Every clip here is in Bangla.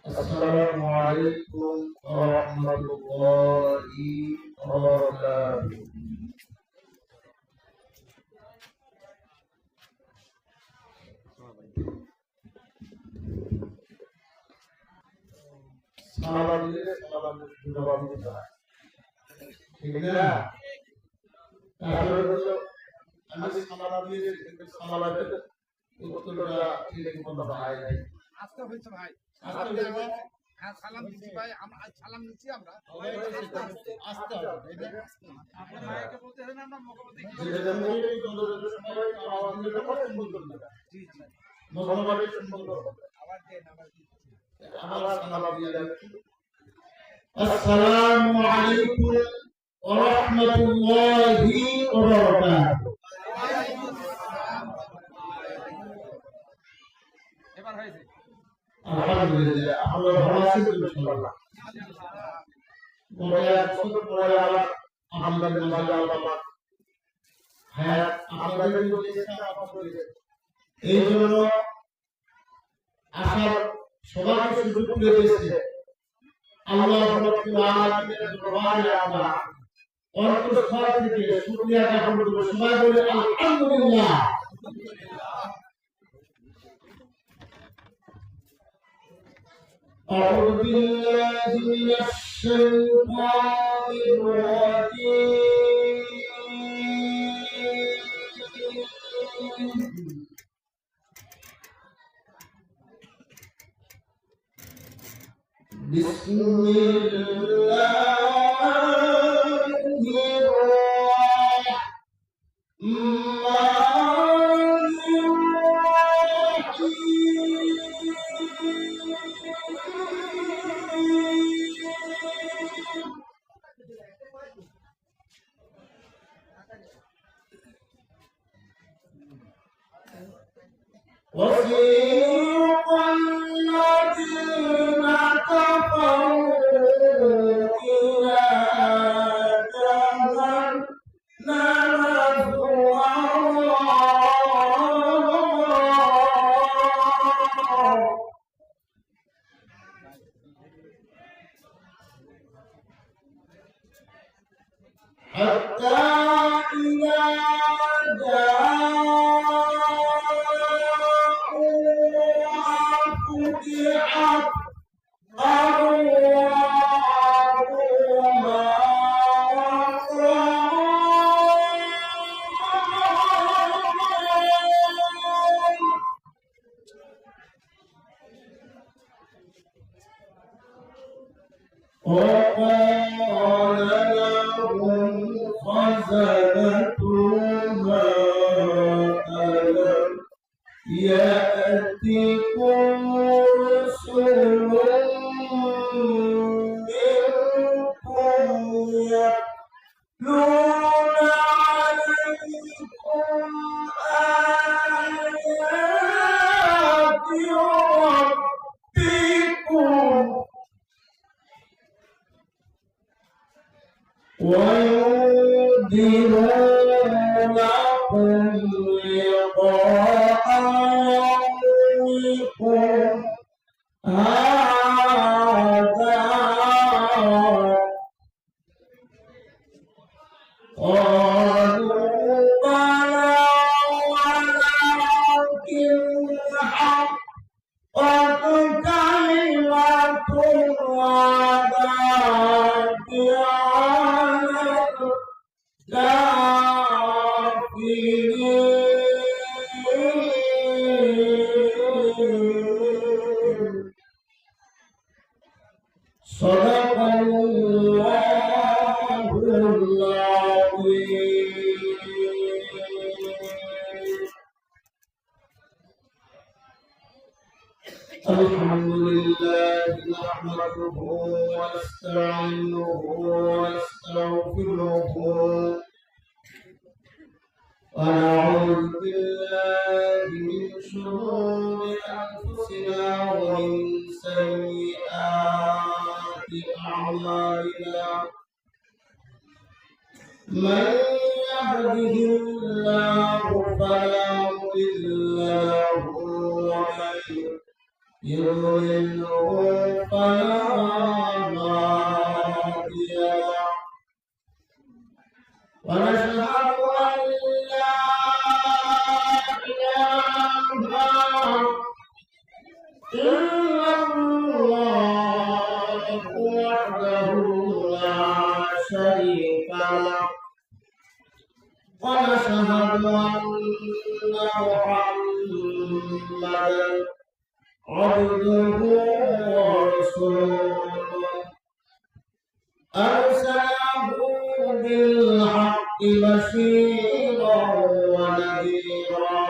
السلام عليكم ورحمة الله وبركاته. সালাম দিলে সালামের জবাব দিতে হয়, ঠিক না? তারপরে হলো আমি সালাম দিয়ে সালামের উত্তরটা ঠিক মতো হয় নাই। আজকে হয়েছে ভাই, আজকে হ্যাঁ সালাম দিচ্ছি ভাই, আমরা সালাম নিচ্ছি আমরা আস্তে আপনার ভাইকে বলতে হয় না, আমরা মুখে বলতে কি জি জি আবার দেন আবার দিচ্ছি। আসসালামু আলাইকুম ওয়া রাহমাতুল্লাহি ওয়া বারাকাতুহু। এবার হয়েছে আলহামদুলিল্লাহ, আমরা ভালো আছি ইনশাআল্লাহ। বলে ছোট পরে আবার আমাদের মাঝে আল্লাহ হায়াত আপনাদের করেছে, আপনাদের এই জন্য আসার সবাইকে সুযোগ করে দিয়েছে আল্লাহ রাব্বুল আলামিনের দরবারে। আমরা অন্তঃস্থল থেকে শুকরিয়া জ্ঞাপন করব। সবাই বলে আলহামদুলিল্লাহ। أعوذ بالله من الشيطان الرجيم. بسم الله الرحمن الرحيم. وسيق الذين كفروا إلى جهنم زمرا حتى إذا جاءوها فتحت أبوابها وقال لهم خزنتها ألم يأتكم رسل منكم يتلون عليكم آيات ربكم وينذرونكم لقاء يومكم هذا. قالوا بلى ولكن حقت كلمة العذاب على الكافرين. صدق الله العظيم. الحمد لله نحمده ونستعينه ونستغفره ونعوذ بالله من شرور أنفسنا ومن سيئات أعمالنا. من يهده الله فلا مضل له ومن يضلله فلا هادي له ونشهد أن لا إله إلا الله وحده لا شريك له ونشهد أن محمدا عبده ورسوله أرسله بالحق بشيرا ونذيرا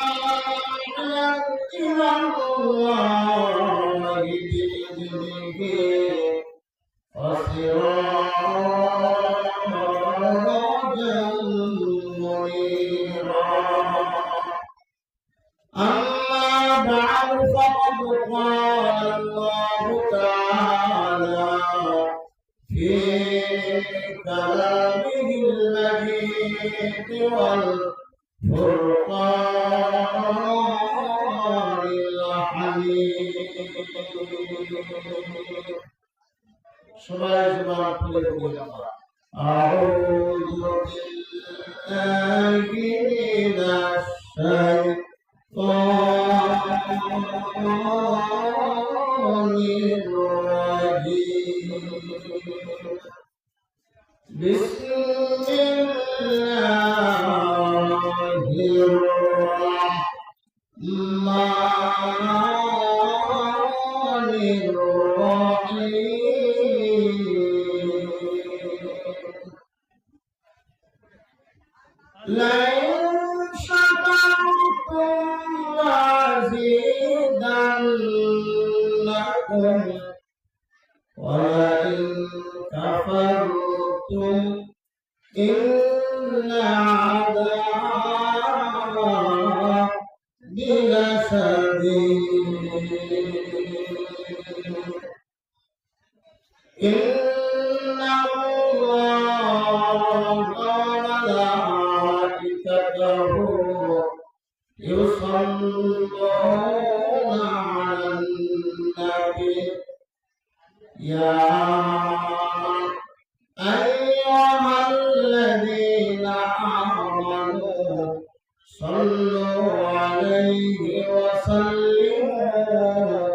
وداعيا إلى الله بإذنه وسراجا منيرا أما بعد فقد قال الله تعالى في كلامه المجيد والفرقان الحميد সবাই জবান খুলে বলি আমরা আউযু বিল্লাহি মিনাশ শাইতানির রাজীম বিসমিল্লাহির রাহমানির রাহিম لئن شكرتم لأزيدنكم ولئن كفرتم إن عذابي لشديد إن الله وملائكته يصلون على النبي يا أيها الذين آمنوا صلوا عليه وسلموا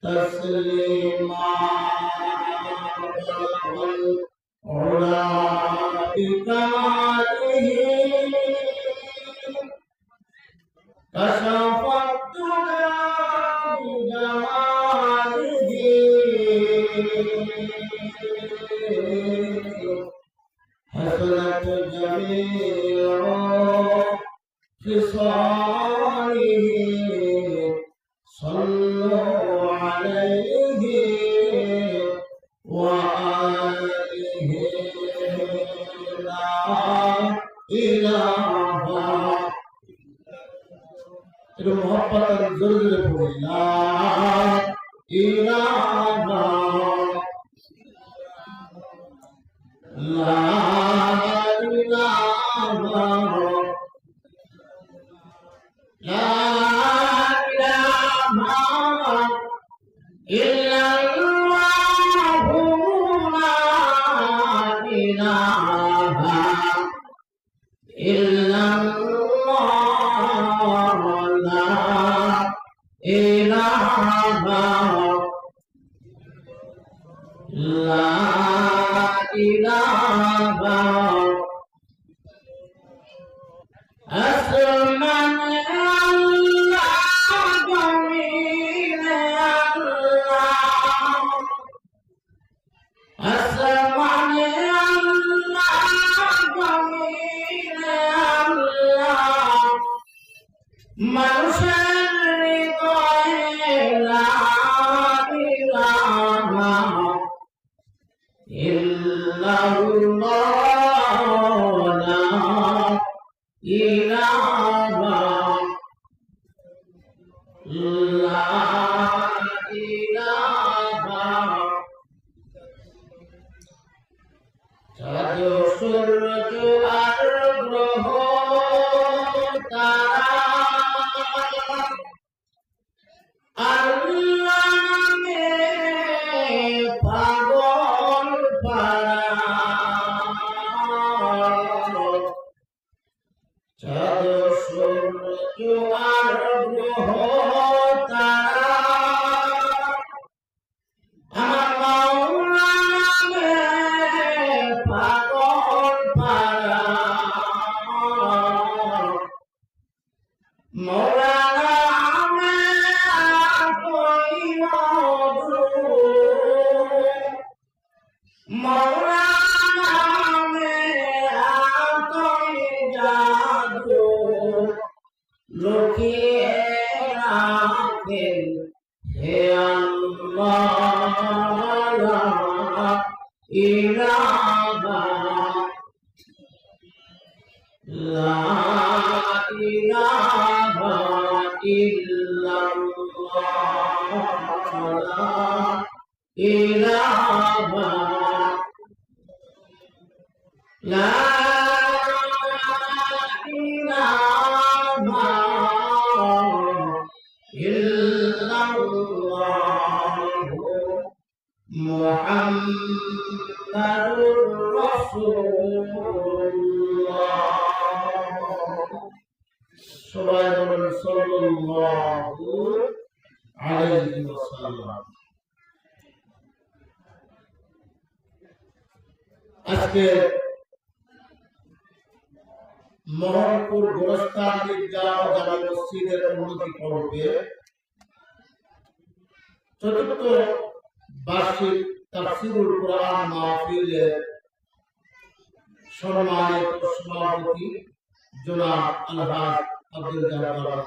تسليما أولئك عليهم كشف الدنيا بجماله حسنت جميع خصاله صلوا عليه وآله لا إله إلا محبة الزلزل لا إله لا إله لا إله إلا الله لا إله إلا الله لا إله لا إله أسمع الله جميل الله أسمع الله جميل الله من شر لا إله إلا الله لا إله لا إله تدخل الأرض আল্লাহ নামে পাগল পাড়া চাঁদ সূর্য আর গ্রহ তারা আমার মাওলা নামে পাগল পাড়া মৌলা নামে কইল মৌলা নামে কই জাদু লুকিয়ে রাখেন হে আল্লাহ লা ইলাহা লা ইলাহা ইল্লাল্লাহ লা ইলাহা লা ইলাহা ইল্লাল্লাহ মুহাম্মাদুর রাসূলুল্লাহ সবাই বলেন সাল্লাল্লাহু আলাইহি ওয়াসাল্লাম। আজকে মোহনপুর গোরস্তান ঈদগাহ জামে মসজিদের উন্নতি পর্বে চতুর্থ বার্ষিক তাফসীরুল কোরআন মাহফিলের সম্মানিত সভাপতি জনাব আলহাজ আব্দুল জব্বার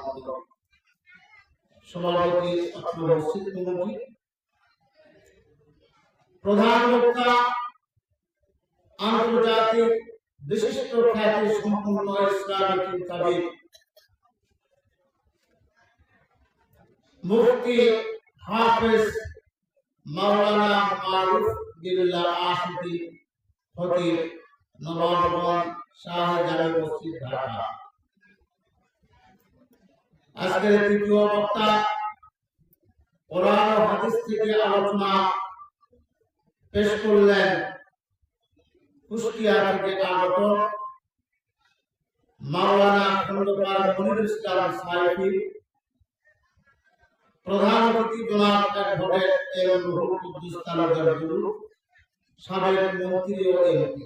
সভাপতি অত্র মসজিদ কমিটি, প্রধান বক্তা আন্তর্জাতিক বিশিষ্ট খ্যাতি সম্পন্ন ইসলামিক চিন্তাবিদ মুফতি হাফেজ মাওলানা মারুফ বিল্লাহ আশিকি খতিব নবাবগঞ্জ শাহ জামে মসজিদ ঢাকা। আজকের তৃতীয় বক্তা কোরআন ও হাদিস থেকে আলোচনা পেশ করলেন কুষ্টিয়া থেকে আগত মাওলানা খন্দকার মনিরুল ইসলাম সাইফি, প্রধান অতিথি জনাব অ্যাডভোকেট এম রুহুল কুদ্দুস তালুকদার গুরু, সাবেক মন্ত্রী ও এমপি,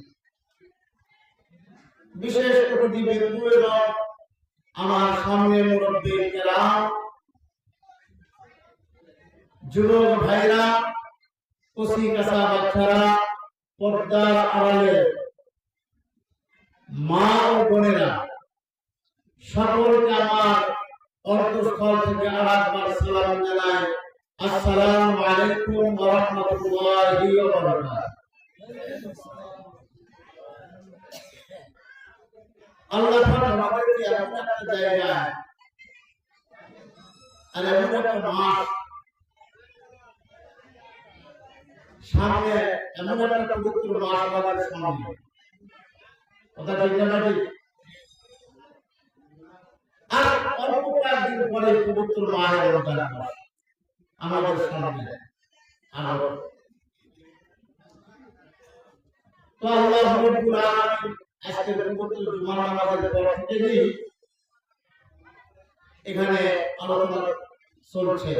বিশেষ অতিথি বিন্দু এবং আমার সামনে মুরব্বী কেরাম, যুবক ভাইরা, কচি কাঁচা বাচ্চারা, পর্দার আড়ালে মা ও বোনেরা, সকলকে আমার অন্তঃস্থল থেকে আরেকবার সালাম জানাই। আসসালামু আলাইকুম ওয়া রাহমাতুল্লাহি ওয়া বারাকাতুহু। আল্লাহ তাআলা আমাদেরকে এমন একটা জায়গায় আর এমন একটা মাস সামনে, এমন একটা পবিত্র মাস আমাদের সামনে, কথা ঠিক না ঠিক? আর অল্প কয়েকদিন পরে পবিত্র মাহে রমজান মাস আমাদের সামনে আরো। তো আল্লাহ রাব্বুল আলামিন আজকে পবিত্র জুমার নামাজের পর থেকেই এখানে আলোচনা চলছে।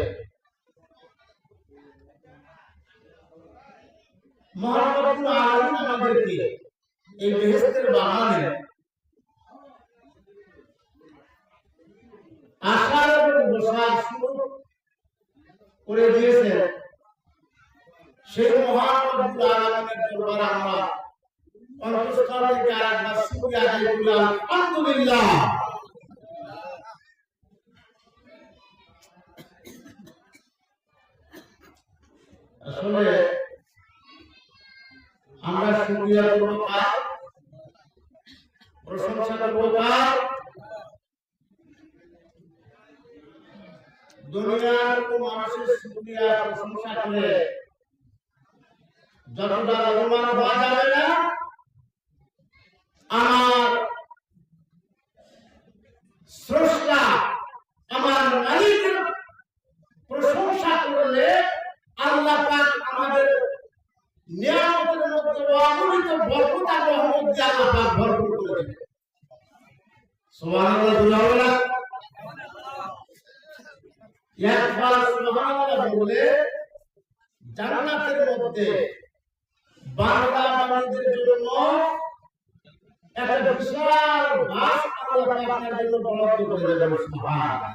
মহান রব্বুল আলামিন আমাদেরকে এই বেহেশতের বাগানে আসার এবং বসার সুযোগ করে দিয়েছেন। সেই মহান রব্বুল আলামিনের দরবারে আমরা অন্তঃস্থল থেকে আরেকবার শুকরিয়া আদায় করলাম, আলহামদুলিল্লাহ। আসলে আমরা শুকরিয়া করব কার, প্রশংসা করব কার? দুনিয়ার কোন মানুষের শুকরিয়া প্রশংসা করে যতটা লাভবান হওয়া যাবে না, আমার স্রষ্টা দিবে। সুবহানাল্লাহ বলুন না। একবার সুবহানাল্লাহ বলে জান্নাতের মধ্যে বান্দা বান্দীদের জন্য একটা বিশাল বাস আল্লাহ আপনার জন্য বরাদ্দ করে দেবেন। সুবহানাল্লাহ।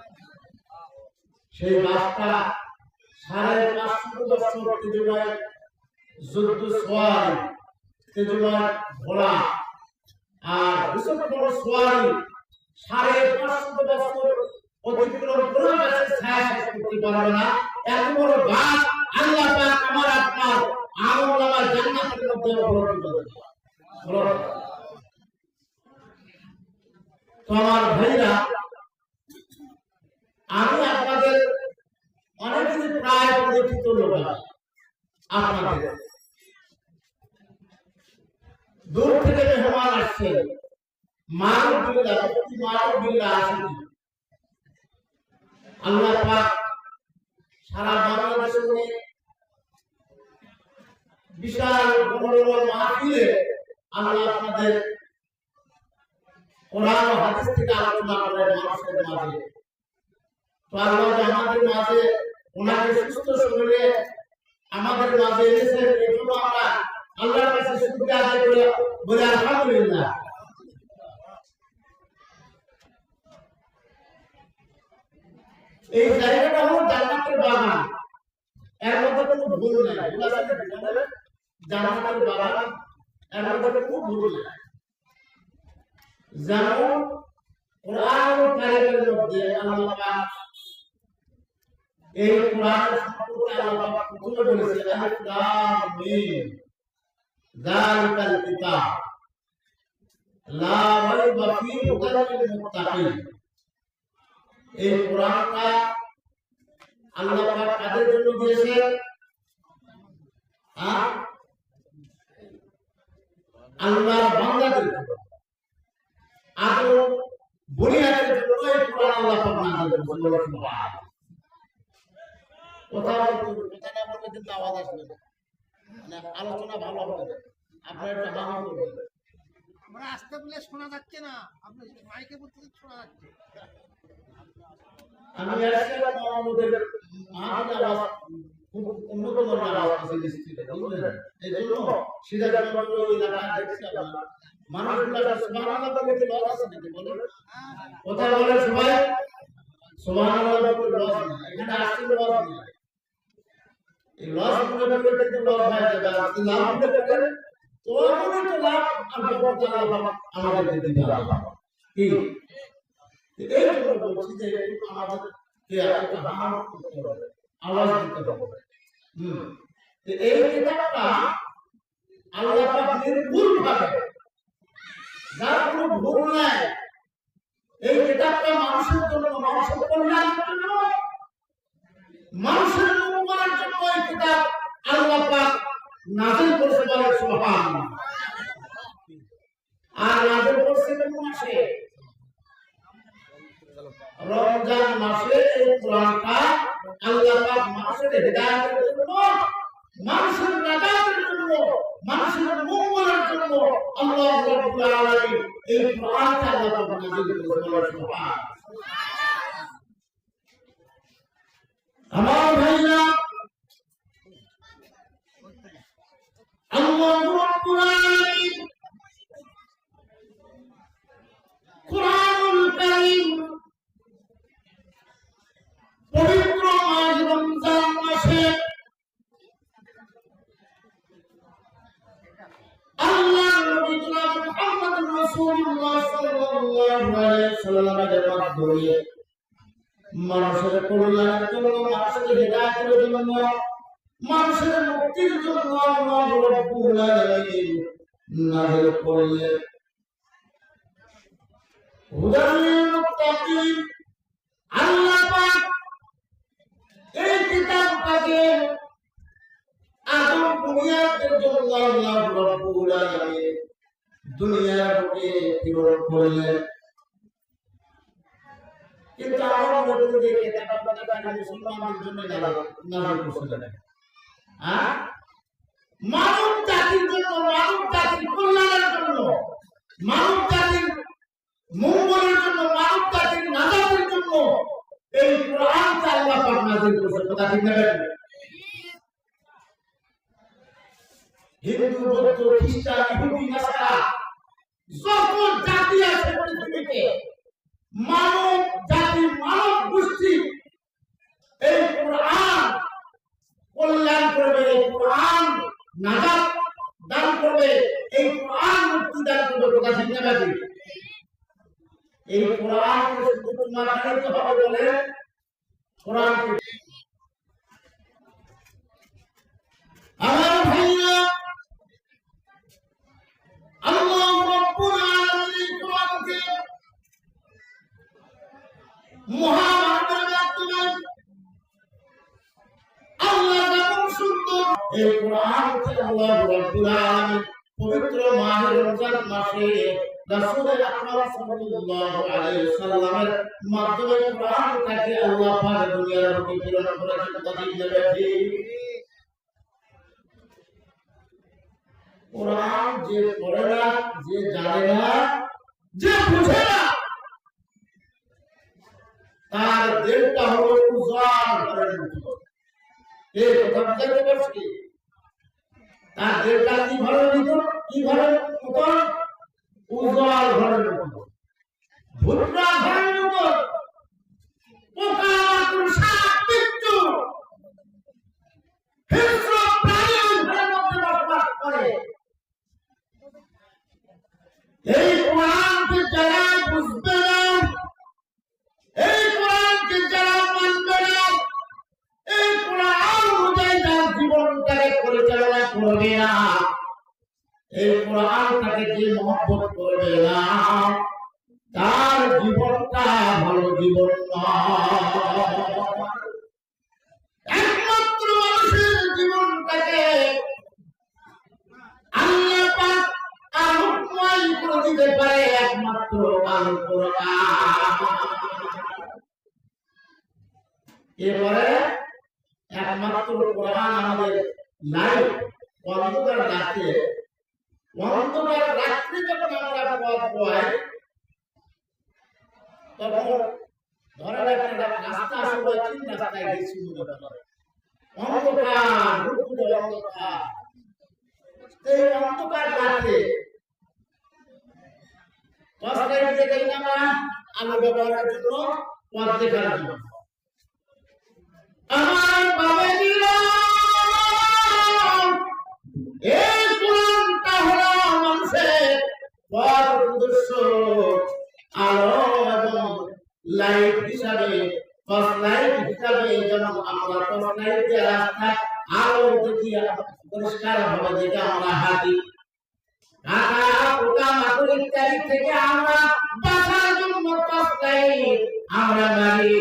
সেই বাসটা 550 বছর তেজুমায় যুদ্ধ সোয়ারি, তেজুমায় ঘোড়া আর বিশ্বকর্ম সোয়ারি 550 বছর অতিক্রম করে গেছে, ছায়া করতে পারবে না। এত বড় বাস আল্লাহ পাক আমার আপনার আমলনামা জান্নাতের মধ্যে বরাদ্দ করে দেবেন। তো আমার ভাইরা, আমি আপনাদের অনেকদিন প্রায় পরিচিত লোক, আপনাদের দূর থেকে মেহমান আসছে, মানববিল্লাহ আসেন। আল্লাহ পাক সারা বাংলাদেশে বিশাল বড় মাহফিলে আল্লাহ আপনাদের কোরআন ও হাদিস থেকে আলোচনা করেন মানুষের মাঝে। তো আল্লাহ আমাদের মাঝে ওনাকে সুস্থ শরীরে আমাদের মাঝে এনেছেন, এই জন্য আমরা আল্লাহর কাছে শুকরিয়া আদায় করে বলে আলহামদুলিল্লাহ। এই জায়গাটা হলো জান্নাতের বাগান, এর মধ্যে কোনো ভুল নাই। জান্নাতের বাগান, এর মধ্যে কোনো ভুল নাই। যেমন কোরআন কারিমের মধ্যে আল্লাহ পাক এই কোরআন সম্পর্কে আল্লাহ পাক প্রথমে বলেছেন আলিফ লাম মিম যালিকাল কিতাব লা রাইবা ফীহি হুদাল লিল মুত্তাকিন। এই কোরআনটা আল্লাহ পাক কাদের জন্য দিয়েছেন? আল্লাহর বান্দাদের জন্য, আদম বুনিয়াদের জন্য এই কোরআন আল্লাহ পাক নাযিল করেছেন। কথা না বললে কিন্তু আওয়াজ আসবে না, মানে আলোচনা ভালো হবে না। আপনারা একটা বাংলা বলবেন, আমরা আসতে বলে শোনা যাচ্ছে না, আপনি মাইকে বলতে শোনা যাচ্ছে। আমি আসলে আমাদের মাহফিল আওয়াজ খুব উন্নত মানের আওয়াজ আছে নিশ্চিত, বুঝলেন? এই জন্য সিরাজগঞ্জ এলাকায় দেখছি আমরা মানুষগুলা সুবহানাল্লাহ বলতে লস আছে নাকি বলেন? কথা বলে সবাই সুবহানাল্লাহ বলতে লস না, এখানে আসলে লস না। এই লস গুলো কিন্তু লস হয়ে যাবে, আপনি লাভ করতে পারেন তো অনেক লাভ আর বরকত আল্লাহ আমাদের দিতে আল্লাহ কি এই জন্য বলছি যে আমাদের কে একটা হাম করতে হবে, আওয়াজ দিতে হবে। এই কিতাবটা আল্লাহ পাক নির্ভুল ভাবে, যার কোনো ভুল নাই, এই কিতাবটা মানুষের জন্য, মানুষের কল্যাণের জন্য, মানুষের মঙ্গলের জন্য এই কিতাব আল্লাহ পাক নাযিল করেছে। বলেন সুবহানাল্লাহ। আর নাযিল করেছে কোন মাসে? রমজান মাসে এই কোরআনটা আল্লাহ পাক মানুষের হিদায়াতের জন্য, মানুষের নাজাতের জন্য, মানুষের মঙ্গলের জন্য আল্লাহ রাব্বুল আলামিন এই কোরআনটা আল্লাহ পাক নাযিল করেছেন। সুবহানাল্লাহ। আমার ভাইরা, আল্লাহ রাব্বুল আলামিন কোরআনুল কারীম পবিত্র মাস রমজান মাসে আল্লাহ নবী জনাব মুহাম্মদ রাসূলুল্লাহ সাল্লাল্লাহু আলাইহি ওয়াসাল্লামের মাধ্যমে মানুষের কল্যাণের জন্য, মানুষের হিদায়াতের জন্য, মানুষের মুক্তির জন্য আল্লাহ রাব্বুল আলামিন নাযিল করলেন হুদাল লিল মুত্তাকিন। আল্লাহ পাক এই কিতাবটাকে আদম বুনিয়াদের জন্য আল্লাহ রাব্বুল আলামিন দুনিয়ার বুকে প্রেরণ করলেন। কিন্তু আমরা বলি যে কিতাবটা মুসলমানদের জন্য নাযিল করেছিলেন, মানব জাতির জন্য, মানব জাতির কল্যাণের জন্য, মানব জাতি মঙ্গলের জন্য, মানব জাতির নাজাতের জন্য এই কোরআনকে আল্লাহ পাক নাযিল করেছেন। কথা ঠিক না? হিন্দু, বৌদ্ধ, খ্রিস্টান, ইহুদি, নাসারা যত জাতি আছে পৃথিবীতে, মানব জাতি, মানব গোষ্ঠী এই কোরআন কল্যাণ করবে, এই কোরআন নাজাত দান করবে, এই কোরআন মুক্তি দান করবে। কথা ঠিক না? এই কোরআন শুধু তোমার মানতে হবে বলে কোরআনকে আমার ভাইরা, আল্লাহ রাব্বুল আলামিন কোরআনকে মুহাম্মাদের মাধ্যমে আল্লাহ যেমন সুন্দর এই কোরআনকে আল্লাহ রাব্বুল আলামিন পবিত্র মাহে রমজান মাসে রাসূল আকরাম সাল্লাল্লাহু আলাইহি ওয়াসাল্লামের মাধ্যমে কোরআনটাকে আল্লাহ পাক দুনিয়ার বুকে প্রেরণ করেছেন। কথা ঠিক। কোরআন যে পড়ে না, যে জানে না, যে বুঝে না, তার দিলটা হলো উজাড় ঘরের মতো। এই কথা বুঝতে পারছি? তার দিলটা কি ঘরের মতো? কি ঘরের মতো? উজাড় ঘরের মতো, ভুট্টা ঘরের মতো, পোকামাকড়, সাপ, বিচ্ছু, হিংস্র প্রাণী ওই ঘরের মধ্যে বসবাস করে। এই কোরআনকে যারা বুঝবে না, এই কোরআনকে যারা মানবে না, এই কোরআন অনুযায়ী যার জীবনটাকে পরিচালনা করবে না, এই কোরআনটাকে যে মহব্বত করবে না, তার জীবনটা ভালো জীবন নয়। একমাত্র মানুষের জীবনটাকে আল্লাহ পাক আলোকময় করে দিতে পারে একমাত্র আল কোরআন। এবারে একমাত্র কোরআন আমাদের নাই। অন্ধকার রাতে, অন্ধকার রাত্রি যখন আমরা পথ পাই, তখন ধরেন একটা রাস্তা আসলে তিন রাস্তায় গেছি, অন্ধকার, রূপে অন্ধকার। এই অন্ধকার রাতে রাস্তায় গেলে আমরা আলো ব্যবহারের জন্য, পথ দেখার জন্য। আমার বাবাজিরা, এই কোরআনটা হলো মানুষের পথ প্রদর্শক, আলো এবং লাইট হিসাবে, টর্চ লাইট হিসাবে। যেমন আমরা টর্চ লাইট দিয়ে রাস্তা আলো দেখি, পরিষ্কার ভাবে দেখে আমরা হাঁটি। কাঁটা, পোকা, মাকড় ইত্যাদি থেকে আমরা বাঁচার জন্য টর্চ লাইট আমরা মারি,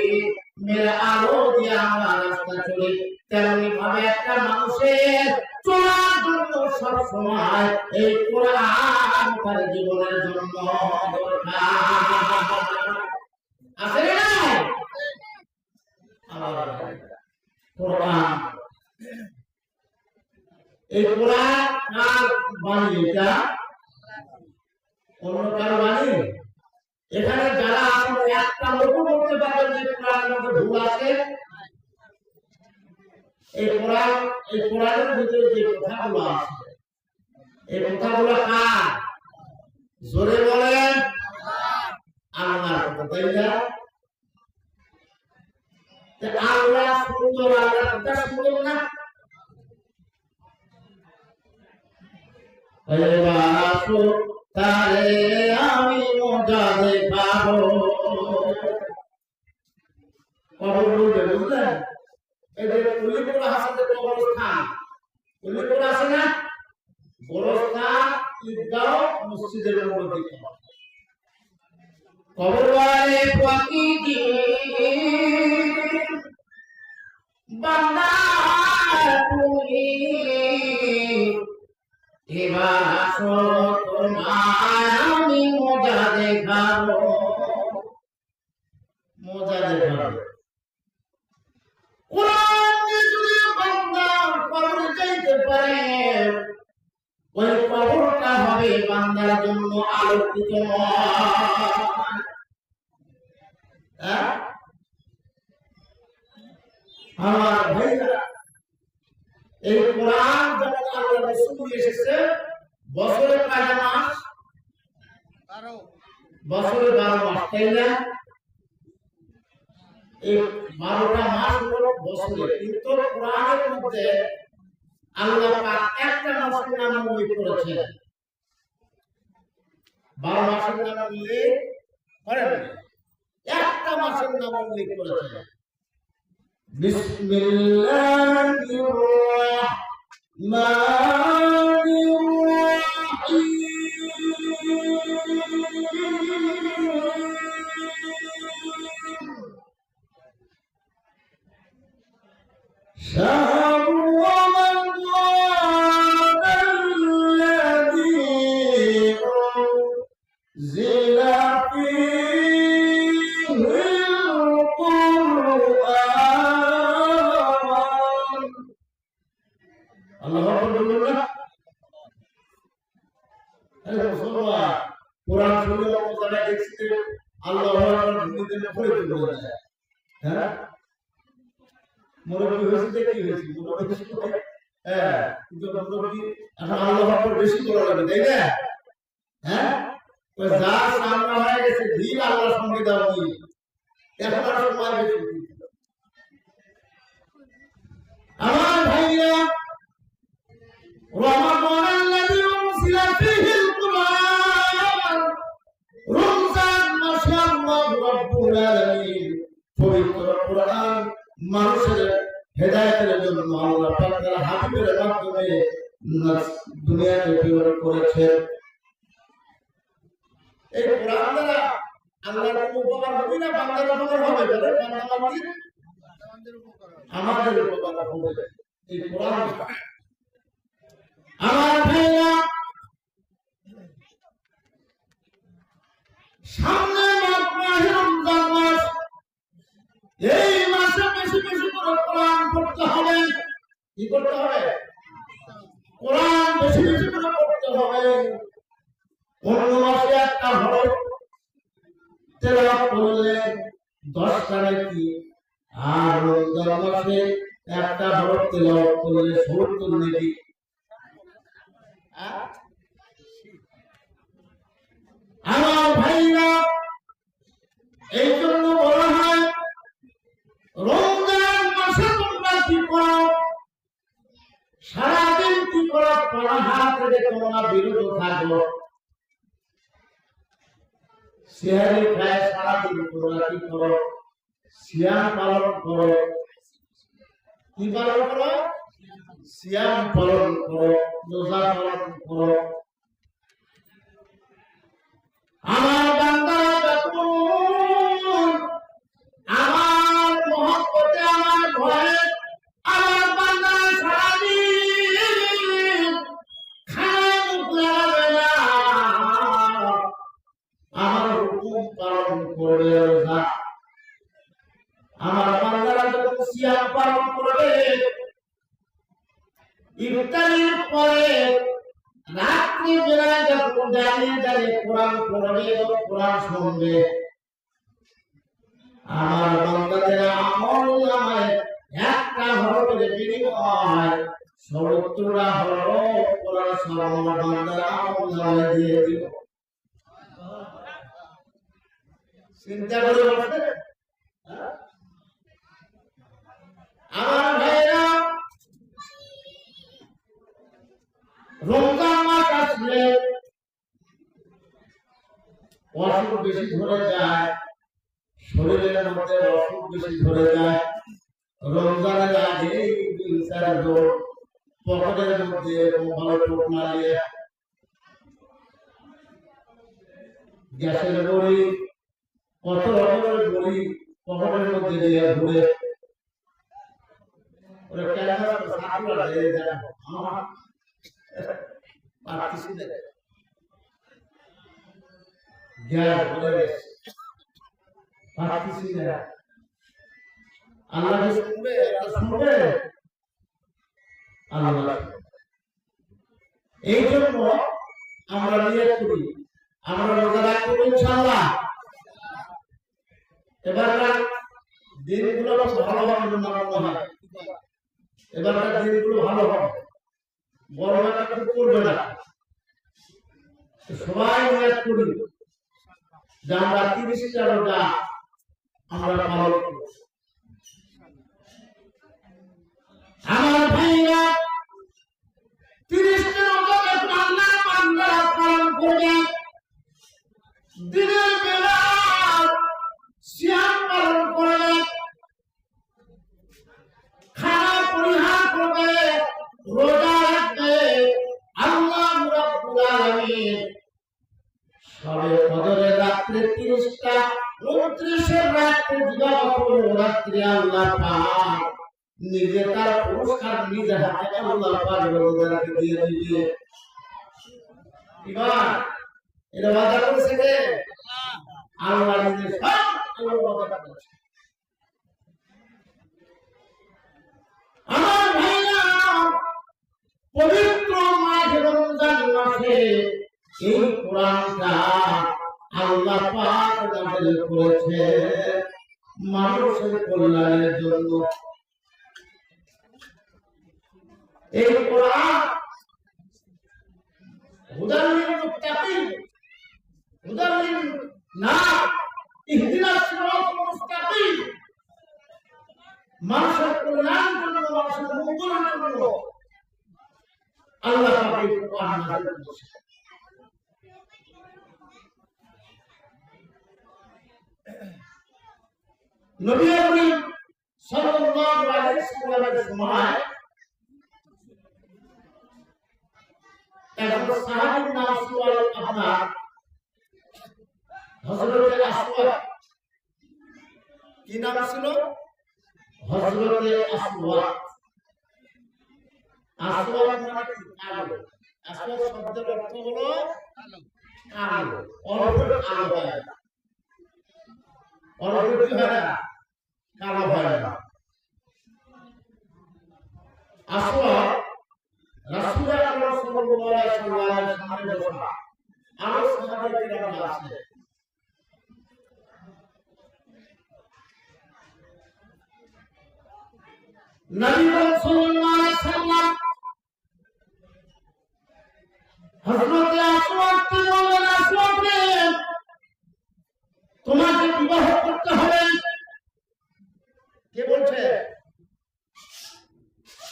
মেরে আলো দিয়ে আমরা রাস্তা চলি। তেমনি ভাবে একটা মানুষের চলার জন্য সব সময় এই কোরআন তার জীবনের জন্য দরকার। আছে না? কোরআন, এই কোরআন কার বাণী? এটা অন্য কার বাণী? এখানে যারা আছেন একটা লোক বলতে পারবেন যে কোরআনের মধ্যে ভুল আছে? এই কোরআনের ভিতরে যে কথাগুলো আছে, এই কথাগুলো কার? জোরে বলেন। আল্লাহর কথা, তাই না? আল্লাহ সুন্দর, আল্লাহর কথা সুন্দর না? তারে আমি মজা দেখাবো। কবর বলবে, বুঝলেন? এই যে উল্লিপুরা হাসাতে কবরস্থান, উল্লিপুরা আছে না? গোরস্থান, ঈদগাহ, মসজিদের মধ্যে কবর ওয়ালে পাকিদি বান্দা তুমি এবার আসো, তোমার আমি মজা দেখাবো। মজা দেখাবো। কোরআন যদি বান্দা কবরে যাইতে পারে, ওই কবরটা হবে বান্দার জন্য আলোকিত। আমার ভাইরা, এই কোরআন যখন আল্লাহ রাসূল এসেছে বছরে কয়টা মাস? 12 বছরে 12 মাস, তাই না? এই 12টা মাস হলো বছরে, কিন্তু কোরআনের মধ্যে আল্লাহ পাক একটা মাসের নাম উল্লেখ করেছেন। 12 মাসের নাম উল্লেখ করেন, একটা মাসের নাম উল্লেখ করেছেন। বিসমিল্লাহির রাহমানির রাহিম। شهر رمضان الذي أنزل فيه القرآن। الله أكبر. কোরআন শুনলে যারা দেখছে আল্লাহ দুনিয়াতে পড়ে চলে যায়। হ্যাঁ, মুরব্বী হয়েছে কি হয়েছে, হ্যাঁ, কিন্তু মুরব্বী এখন আল্লাহ আকবার বেশি করা লাগে, তাই না? হ্যাঁ, তো যা সামনে হয়ে গেছে ধীর আল্লাহর সঙ্গে দাও কি এখন আর সময় বেশি। আমার ভাইরা, রমাদান আল্লাযী উনজিলা ফীহিল কুরআন, রমজান মাসে আল্লাহ রাব্বুল আলামিন পবিত্র কুরআন মানুষের হেদায়েতের জন্য আল্লাহ পাক তার হাবিবের মাধ্যমে দুনিয়াতে প্রেরণ করেছেন। এই কোরআন দ্বারা আল্লাহর উপকার হবে না বান্দার উপকার হবে? আমাদের উপকার হবে এই কোরআন। আমার ভাইরা, সামনে মাস রমজান মাস, এই মাসে বেশি বেশি করে কোরআন পড়তে হবে। কি করতে হবে? কোরআন বেশি বেশি করে পড়তে হবে। অন্য মাসে একটা হরফ তেলাওয়াত করলে 10টা নেকি, আর রমজান মাসে একটা হরফ তেলাওয়াত করলে 70 নেকি। আমার ভাইরা, এই জন্য বলা হয় রমজান মাসে তোমরা কি করো? সারাদিন কি করো? পড়াহার থেকে তোমরা বিরত থাকো। সেহারি খায় সারাদিন তোমরা কি করো? সিয়াম পালন করো। কি পালন করো? সিয়াম পালন করো, রোজা পালন করো। আমার বান্দারা দেখুন, আমার মহব্বতে, আমার ভয়ে, আমার বান্দারা সারাদিন খায় মুখ লাগাবে না, আমার হুকুম পালন করে রোজা। আমার বান্দারা যখন সিয়াম পালন করবে, ইফতারের পরে রাত্রি বেলায় যখন দাঁড়িয়ে দাঁড়িয়ে কোরআন পড়বে এবং কোরআন শুনবে, আমার বান্দাদের আমল নামায় একটা হরফের বিনিময় 70টা হরফ কোরআন শ্রবণ বান্দার আমল নামায় দিয়ে দিল। চিন্তা করে বলতে আমার ভাইরা, রমজান মাস আসলে অসুখ বেশি ধরে যায়, শরীরের মধ্যে অসুখ বেশি ধরে যায়। রমজানের আগে 2-4 জন পকেটের মধ্যে ভালো টোপ মারিয়ে গ্যাসের বড়ি, কত রকমের বড়ি পকেটের মধ্যে দিয়ে ঘুরে ওরা ক্যামেরা সাকুরা দিয়ে যায়। আমার পারতেছি না, গ্যাস ভরে গেছে, পারতেছি না। আল্লাহ শুনবে, আল্লাহ শুনবে, আল্লাহ এই জন্য আমরা নিয়ত করি আমরা রোজা রাখবো ইনশাআল্লাহ। এবারকার দিনগুলো ভালো হবে না মনে হয়, এবারকার দিনগুলো ভালো হবে, বড় একটা কিছু করবে না। সবাই নিয়ত করি যে আমরা 30টা রোজা আমরা পালন করব। আমার ভাইরা 30টা রোজা যখন আল্লাহ বান্দারা পালন করবে, দিনের বেলা সিয়াম পালন করবে, খানা পরিহার করবে, রোজা রাখবে, আল্লাহ রাব্বুল আলামিন সবে কদরের রাত্রে 30টা 29 রাত্রে দিবাগত রাত্রে আল্লাহ পাক নিজে তার পুরস্কার নিজে হাতে আল্লাহ পাক রোজাকে দিয়ে দিবে। এবার এটা ওয়াদা করেছে কে? আল্লাহ নিজে সব ওয়াদা করেছে। আমার ভাইরা পবিত্র মাস রমজান মাসে এই কোরআনটা আল্লাহ পাক নাযিল করেছে মানুষের কল্যাণের জন্য। এই কোরআন হুদাল লিল মুত্তাকিন, হুদাল লিন নাস, ইহদিনাস সিরাতাল মুস্তাকিম, মানুষের কল্যাণের জন্য, মানুষের মঙ্গলের জন্য আল্লাহ পাক এই কোরআন নাযিল করেছে। নবী করিম সাল্লাল্লাহু আলাইহি ওয়াসাল্লামের সময় একজন সাহাবীর নাম ছিল আপনার হযরতে আসওয়াদ। কি নাম ছিল? হযরতে আসওয়াদ। আসওয়াদ মানে কি? কালো। আসওয়াদ শব্দের অর্থ হলো কালো, অর্ধেক কালো হয় না, অর্ধেক কি হয় না, কালো হয় না। আসওয়াদ রাসূলুল্লাহ সাল্লাল্লাহু আলাইহি ওয়াসাল্লামের সামনে বসা আরো সাহাবায়ে কিরাম আছে। নবী সাল্লাল্লাহু আলাইহি ওয়াসাল্লাম হযরত আসওয়াদকে বললেন, আসওয়াদ রে, তোমাকে বিবাহ করতে হবে। কে বলছে?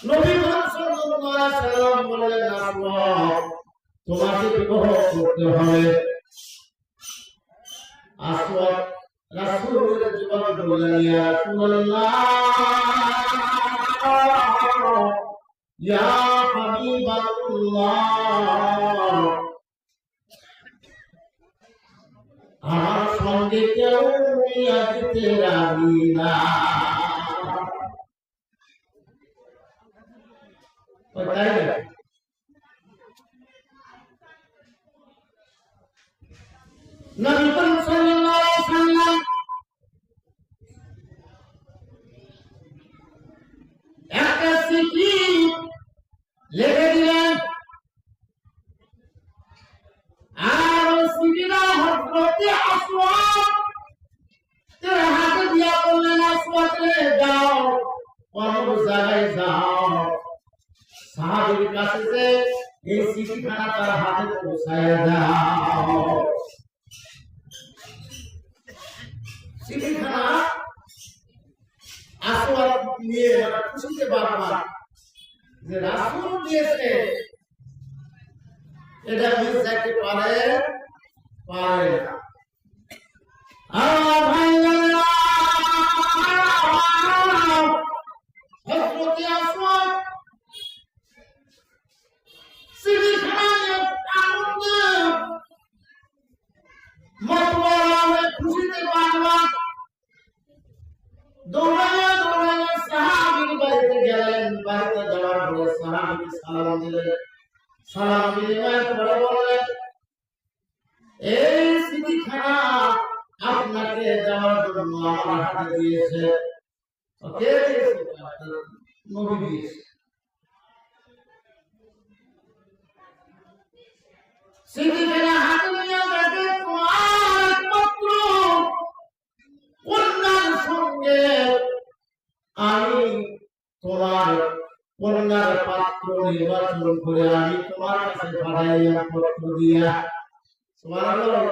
নবী সাল্লাল্লাহু আলাইহি ওয়াসাল্লাম বললেন, আসওয়াদ তোমাকে বিবাহ করতে হবে। আসওয়াদ রাসূলের জবাবে বললেন, ইয়া রাসূলুল্লাহ, ইয়া হাবিবাল্লাহ, আমার সঙ্গে কেউ বিয়ে দিতে রাজি না। তাই না? নবী সাল্লাল্লাহু আলাইহি ওয়াসাল্লাম একটা চিঠি লিখে দিলেন, আর চিঠিটা হযরতে আসওয়াদ এর হাতে দিয়া বললেন, আসওয়াদ রে, যাও কোন জায়গায় যাও, সাহাবীর কাছে যে এই চিঠিখানা তার হাতে পৌঁছায় দাও। চিঠিখানা আসওয়াদ নিয়ে খুশিতে বারবার যে রাসূল দিয়েছে, এটা মিস যাইতে পারে পারে না। আমার ভাইরা হযরত আসওয়াদ চিঠিখানা আনন্দে মতওয়ালা হয়ে খুশিতে বারবার দৌড়াইয়া দৌড়াইয়া সাহাবীর বাড়িতে গেলেন। বাড়িতে যাওয়ার পরে সাহাবীকে সালাম দিলেন। সালাম বিনিময় করে বললেন, এই চিঠিখানা আপনাকে দেওয়ার জন্য আমার হাতে দিয়েছে। কে দিয়েছে? নবী দিয়েছে। সিদ্দিকের হাতে নিয়ে দেখে তোমার একমাত্র কন্যার সঙ্গে আমি তোমার কন্যার পাত্র নির্বাচন করে আমি তোমার কাছে পাঠাইলাম পত্র দিয়া। সুবহানাল্লাহ।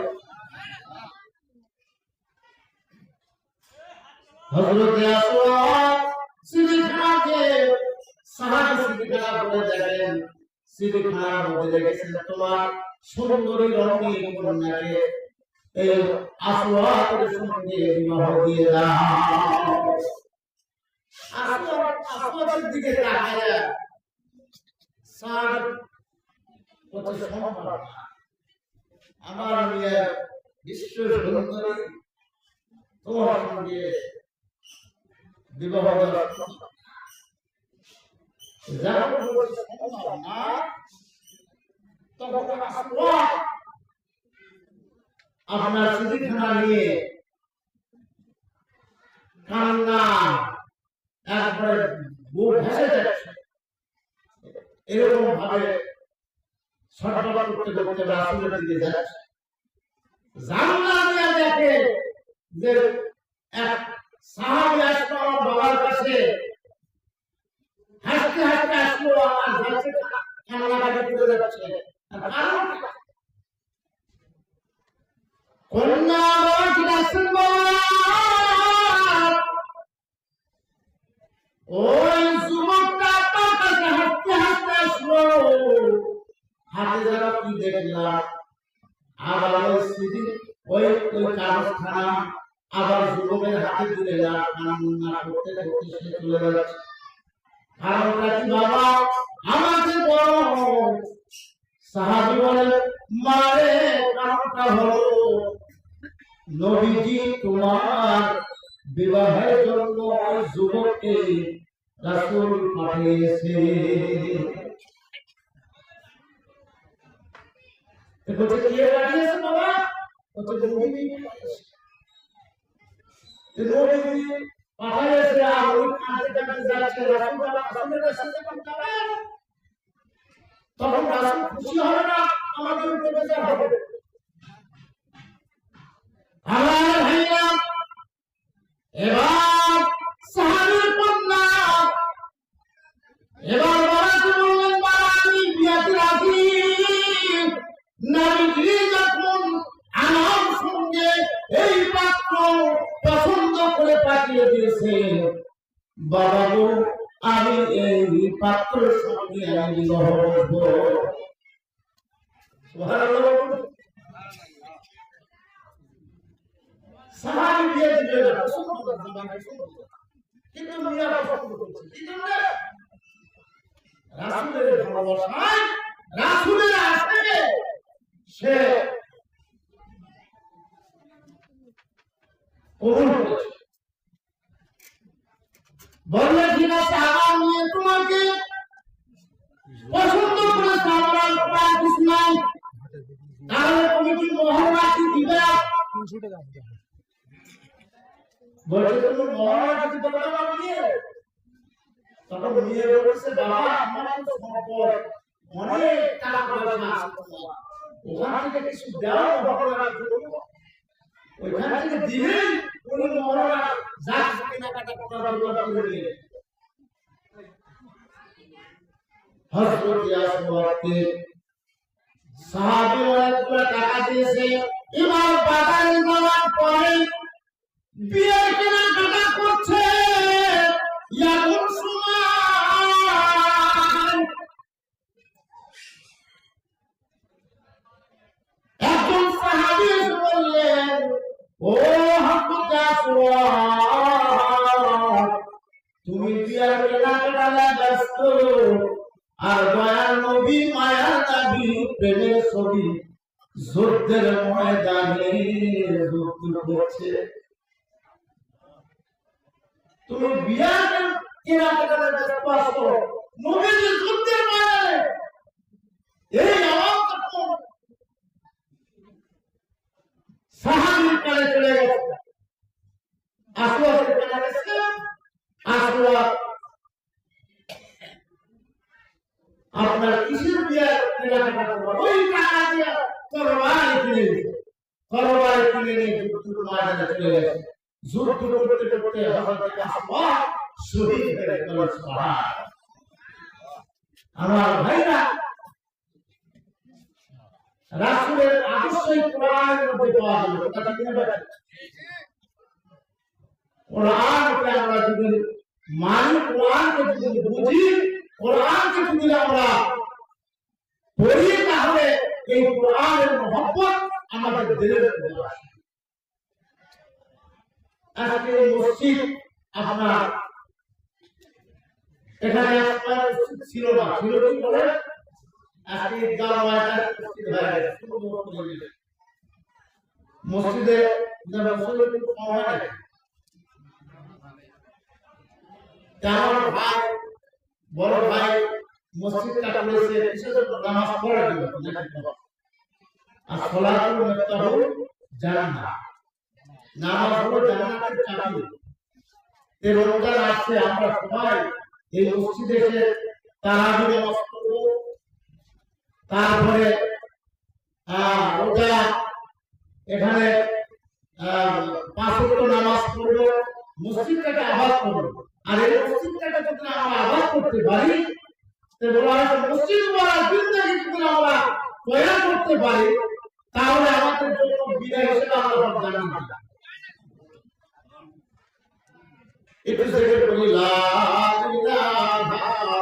হযরত আসওয়াদ সিদ্দিককে সাহাবী সিদ্দিকরা বলে দেখেন, সিদ্দিকরা বলে দেখেন তোমার সুন্দরী রমণী কন্যাকে এই আসওয়াদের সঙ্গে বিবাহ দিয়ে দাও। আসওয়াদের দিকে তাকায় সাদ কত সম্মান, আমার মেয়ে বিশ্ব সুন্দরী তোমার সঙ্গে বিবাহ দেওয়ার আপনার সিদ্দিকখানা নিয়ে কান্না একবারে বুক ভেসে যাচ্ছে। এরকম ভাবে ছটফট করতে করতে রাসূলের দিকে যাচ্ছে। জানলা দিয়ে দেখে যে এক সাহাবী আসলো আমার বাবার কাছে, হাসতে হাসতে আসলো, আমার হাসতে কান্নাকাটি করে যাচ্ছে। কন্যা বাবা ঠিক আছেন বাবা? ওই যুবকটা আপনার কাছে হাসতে হাসতে আসলো, হাতে যারা কি দেখলাম, আবার ওই স্মৃতি ওই কাগজখানা আবার যুবকের হাতে তুলে কান্না করতে করতে সে চলে যাচ্ছে। কারণটা কি বাবা? আমাকে বলো। সাহাবী বলেন, মারে কারণটা হলো নবীজি তোমার বিবাহের জন্য ওই যুবককে রাসূল পাঠিয়েছে। বলছে কে পাঠিয়েছে বাবা? বলছে নবীজি পাঠিয়েছে। নবীজি পাঠিয়েছে আর ওই কাঁদতে কাঁদতে যাচ্ছে, রাসূলের কাছে যাবেন, তখন রাসূল খুশি হবে না? আমাদের উপরে বেজার হবে। আমার ভাইরা, এবার সাহাবীর কন্যা এবার বাবাকে বললেন, বাবা আমি বিয়াতে রাজি। নবীজি যখন আমার সঙ্গে এই পাত্র পছন্দ করে পাঠিয়ে দিয়েছে, বাবা গো আমি এই পাত্রের সঙ্গে আমি বিবাহ করব। সুবহানাল্লাহ। সাহাবী বিয়ে দিবে না, কিন্তু মিয়া পছন্দ করছে। কি জন্য? রাসূলের ভালোবাসায়, রাসূলের আশায় সে কবুল করেছে। বললে ঠিক আছে, আমার মেয়ে তোমাকে পছন্দ করেছে, আমরা প্রায় ইসলাম, তাহলে তুমি কি মোহর রাখি দিবে? 300 টাকা বলছে তুমি মোহর রাখি দিতে পারবে না মেয়ে? তখন মেয়ে বলছে, বাবা আমার তো সম্পদ অনেক টাকা পয়সা আছে, ওখান থেকে কিছু দাও মোহর রাখি দেব, ওইখান থেকে দিলে উনি মোহর যা কেনাকাটা করার দরকার করে। হযরত আসওয়াদকে সাহাবী অনেকগুলো টাকা দিয়েছে। এবার বাজারে যাওয়ার পরে বিয়ের কেনাকাটা করছে। এমন সময় একজন সাহাবী এসে বললেন, ও হযরত আসওয়াদ, তুমি বিয়ের কেনাকাটায় ব্যস্ত, আর দয়ার নবী মায়ার নবী প্রেমের ছবি যুদ্ধের ময়দানে যুদ্ধ করছে, তুমি বিয়ার কেনাকাটায় ব্যস্ত আছো, নবীজি যুদ্ধের ময়দানে। এই আওয়াজ তখন সাহাবীর কানে চলে গেছে। আসওয়াদের কানে গেছে। আসওয়াদ আপনার কিসের বিয়ার কেনাকাটা করবো? ওই টাকা দিয়ে তরবারি কিনে নিয়েছে, তরবারি কিনে নিয়ে যুদ্ধের ময়দানে চলে গেছে। যুদ্ধ করতে করতে হযরত হামজা শহীদ হয়ে গেল। সুবহানাল্লাহ। আমার ভাইরা, রাসূলের আদর্শই কোরআনের মধ্যে পাওয়া গেল। কথা ঠিক না? কোরআনকে আমরা যদি মানি, কোরআনকে যদি বুঝি, কোরআনকে যদি আমরা পড়ি, তাহলে এই কোরআনের মহব্বত আমাদের দিলের মধ্যে আসে। আজকে এই মসজিদ আপনার এখানে আপনার মসজিদ ছিল না, ছিল কি বলে? আজকে ঈদগাহ ময়দানে মসজিদ হয়ে গেছে, সুন্দর করে দিয়েছে। মসজিদে যারা মুসল্লি কিন্তু কম হয় না। আমার ভাই, বড় ভাই মসজিদটা করেছে বিশেষ নামাজ পড়ার জন্য। আর সালাতুল মুফতাহু জান্নাত, নামাজ হলো জান্নাতের চাবি। এই রমজান আসছে, আমরা সবাই এই মসজিদে এসে তারাবি নামাজ পড়ব, তারপরে রোজা, এখানে 5 ওয়াক্ত নামাজ পড়ব, মসজিদটাকে আবাদ করব। আর এই মসজিদটাকে যদি আমরা আবাদ করতে পারি, তো বলা হয় মসজিদ ওয়ালা জিন্দেগি যদি আমরা তৈরি করতে পারি, তাহলে আমাদের জন্য বিদায় হিসেবে আমরা জান্নাত। একটু জিকির করি, লা ইলাহা ইল্লাল্লাহ,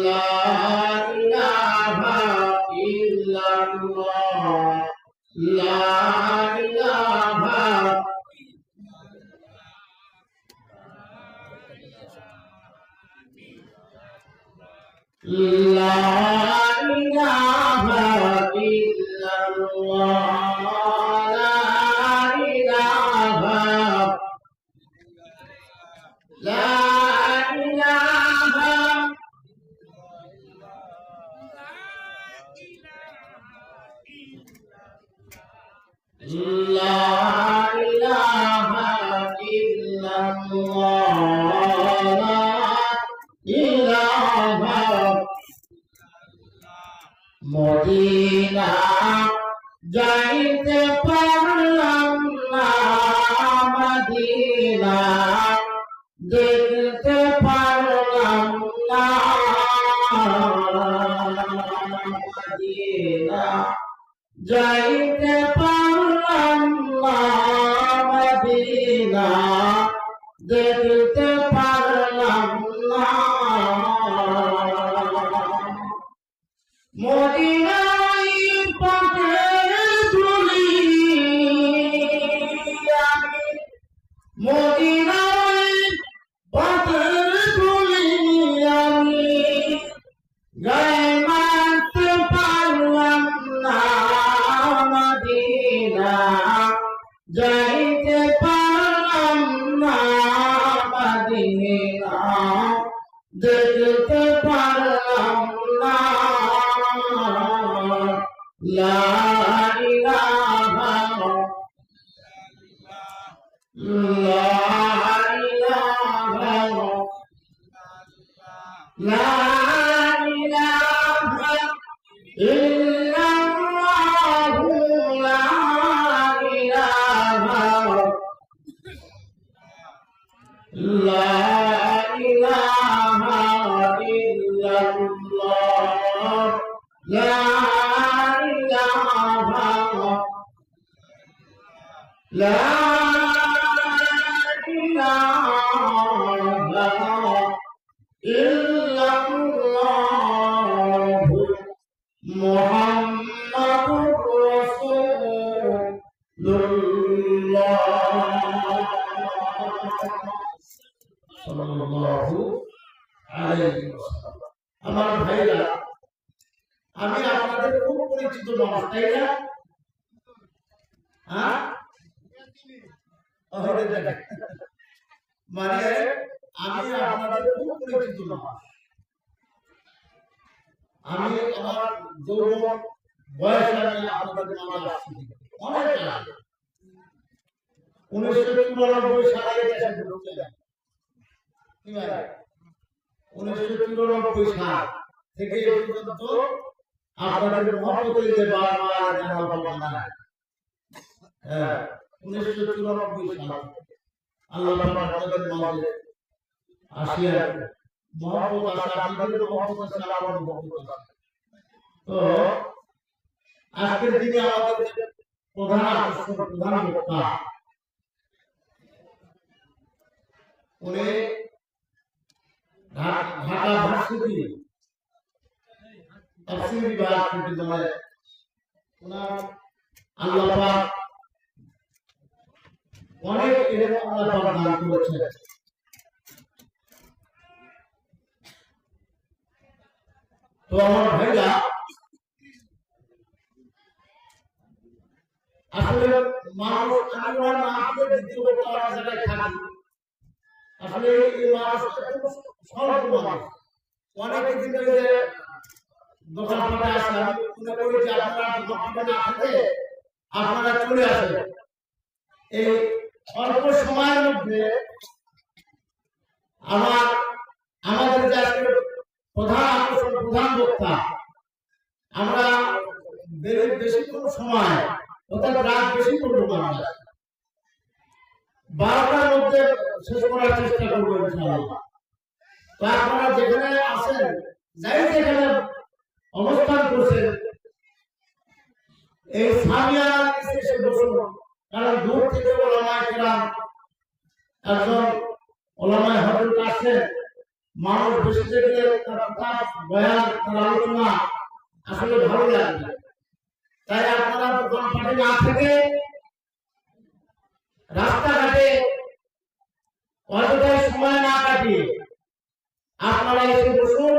লা ইলাহা لا إله إلا الله، لا إله، لا إله، لا إله إلا الله، মদিনা যাইতে পারলাম না, মদিনা দেখতে পারলাম না, মদিনা যাইতে পারলাম না, মদিনা দেখতে পারলাম না। মদিনায় পথের ধুলি আমি, মদিনায় পথের ধুলি আমি গায়ে মারতে পারলাম না, মদিনা যাইতে পারলাম না, মদিনা দেখতে পারলাম না। লা ইলাহা, লা ইলাহা, লা ইলাহা ইল্লাল্লাহু, লা ইলাহা, লা ইলাহা ইল্লাল্লাহ, লা ইলাহা, লা ইলাহা ইল্লাল্লাহ, মুহাম্মাদুর রাসূলুল্লাহ সাল্লাল্লাহু আলাইহি ওয়াসাল্লাম। আমার ভাইরা, আমি আপনাদের খুব পরিচিত মানুষ, তাই না? হ্যাঁ, মানে আমি আপনাদের খুব পরিচিত মানুষ। আমি আমার যৌবন বয়স আমি আপনাদের মাঝে আসছি অনেক আগে, 1993 সালে দেশে ঢুকে যাই। 1993 সাল থেকে এই পর্যন্ত আপনাদের মহব্বতে যে বারবার জানা পাবেন না। 1994 সাল আল্লাহ পাক আপনাদের মাঝে আসিয়া মহব্বত আছে, আপনাদের মহব্বত আছে, আমার মহব্বত আছে। তো আজকের দিনে আমাদের প্রধান আকর্ষণ, প্রধান বক্তা উনি ঢাকা ভার্সিটি তাফসীর বিভাগ থেকে ওনার আল্লাহ পাক অনেক এরকম আল্লাহ পাক দান করেছেন। তো আমার ভাইরা আসলে মানুষ আমরা না আসলে দ্বিতীয় বক্তা জায়গায় থাকি, আসলে এই মানুষ স্বল্প মানুষ, অনেকে দিনে দোকানপাটে আসে, আমি মনে করি যে আপনারা দোকানপাটে না থাকে আপনারা চলে আসেন। এই অল্প সময়ের মধ্যে আমাদের যে আজকে প্রধান আকর্ষণ, প্রধান বক্তা, আমরা বেশিক্ষণ সময় অর্থাৎ রাত বেশি করবো না, 12টার মধ্যে শেষ করার চেষ্টা করবো ইনশাআল্লাহ। তো আপনারা যেখানে আছেন, যাই যেখানে অবস্থান করছেন, এই সামিয়া এসে বসুন, কারণ দূর থেকে ওলামায়ে কেরাম, একজন ওলামায়ে হযরত আসেন, মানুষ বেশি থেকে তার কথা বয়ান, তার আলোচনা আসলে ভালো লাগে। তাই আপনারা দোকানপাটে না থেকে রাস্তাঘাটে অযথায় সময় না কাটিয়ে আপনারা এসে বসুন।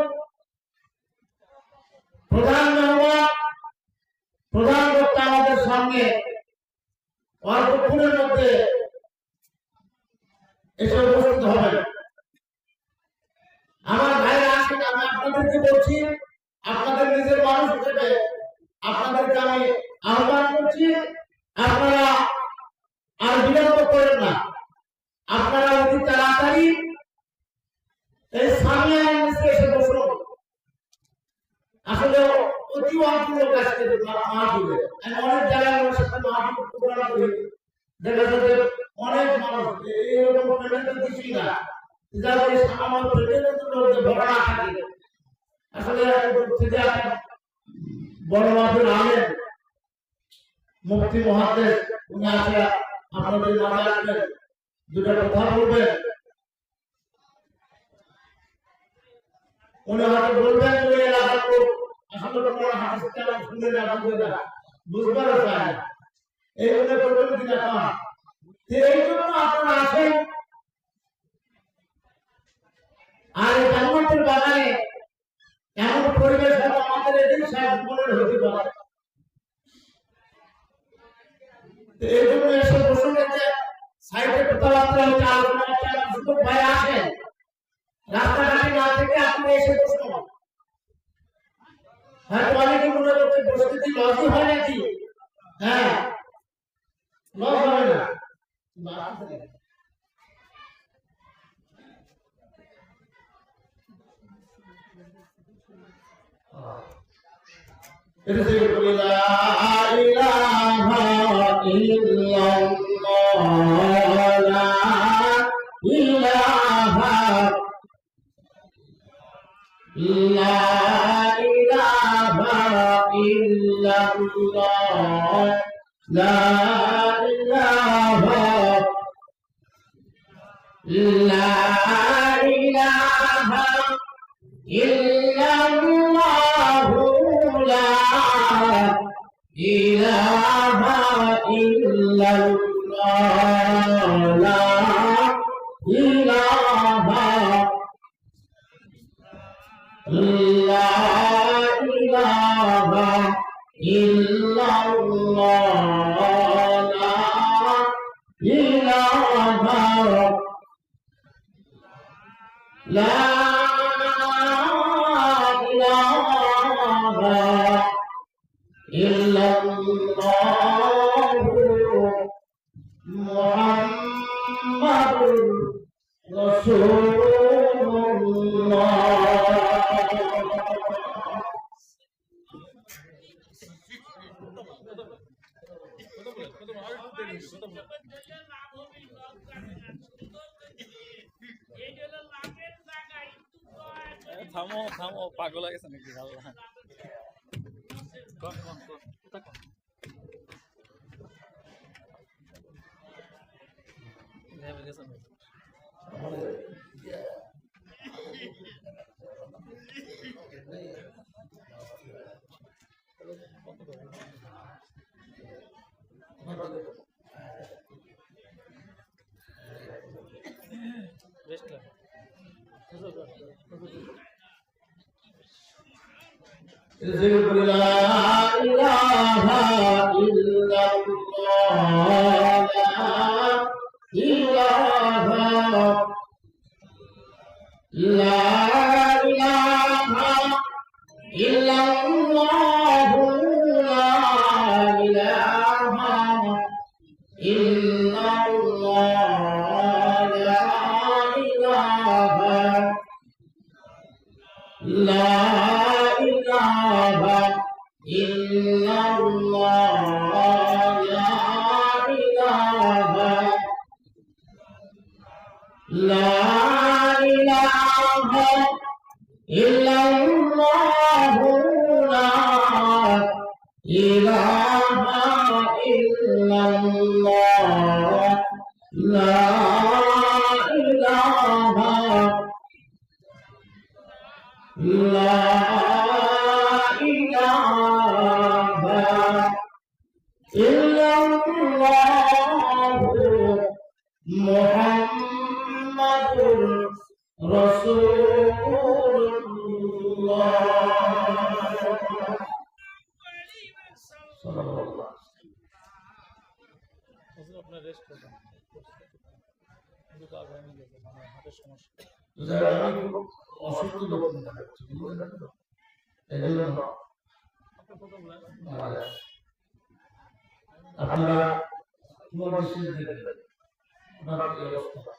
প্রধান মেহমান, প্রধান বক্তা আমাদের সামনে অল্পক্ষণের মধ্যে এসে উপস্থিত হবেন। আমার ভাইরা আসেন, আমি আপনাদেরকে বলছি, আপনাদের নিজের মানুষ হিসেবে আপনাদেরকে আমি আহ্বান করছি, আপনারা আর বিলম্ব করেন না, আপনারা অতি তাড়াতাড়ি এই সামিয়া এসে বসুন। আসলে অতি অল্প লোক আসছে মাহফিলে, আমি অনেক জায়গায় আমার সাথে মাহফিল প্রোগ্রাম করি, দেখা যাচ্ছে অনেক মানুষ এইরকম পেমেন্ট কিছুই না, যারা আমার পেমেন্টের মধ্যে ভরা থাকে। আসলে বড় মাহফিল আলেন মুফতি মুহাদ্দিস উনি আছে, আপনাদের মাঝে আসবেন, দুটো কথা বলবেন। উনি হয়তো বলবেন যে এলাকার লোক আসলে কোনো হাদিস কালাম শুনে না, বুঝবার চায়, এই মনে করবেন কিনা তা। এই জন্য আপনারা আসেন, আর এই জান্নাতের বাগানে এমন পরিবেশ হয়তো আমাদের এদিন সব মনের হতে পারে। এই জন্য এসে বসুন, যে সাইডে কথাবার্তা হচ্ছে, আলোচনা হচ্ছে, আমার যুবক ভাই আসেন, রাস্তাঘাটে না থেকে আপনি এসে বসুন। হয়তো অনেকে মনে করছে পরিস্থিতি লসই হয় নাকি, হ্যাঁ লস হবে না। এটা থেকে বলি লা ইলাহা ইল্লাল্লাহ, লা ইলাহা লা ইলাহা ইল্লাল্লাহ, লা ইলাহা লা ইলাহা ইল্লাল্লাহ, লা ইলাহা ইল্লাল্লাহ, লা ইলাহা লা ইলাহা ইল্লাল্লাহ, লা ইলাহা লা ইলাহা ইল্লাল্লাহু মুহাম্মাদুর রাসূলুল্লাহ। থামো থামো পাগল হয়ে গেছে নাকি আল্লাহ কোন কোন কোন কোথা কোন ভেবে গেছে নাকি? রেস্ট লা ذكر لا إله إلا الله لا إله إلا الله لا إله إلا الله لا إله لا إله إلا الله لا إله لا إله إلا الله لا إله إلا الله لا إله لا إله إلا الله محمد رسول الله صلى الله عليه وسلم আপনার রেস্ট করবেন কিন্তু তো আগে আমি গেছে মানে হাতের সমস্যা যারা আমি অসুস্থ লোক দেখাচ্ছি এই জন্য আপনার কথা বলেন মারা যায় আপনারা মসজিদ দেখবেন ওনার এই অবস্থা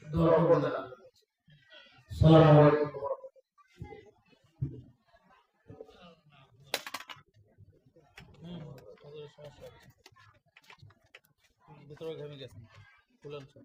দোয়া করবেন আসসালামু আলাইকুম হাতের সমস্যা ভিতরে ঘেমে গেছেন খুলেন সব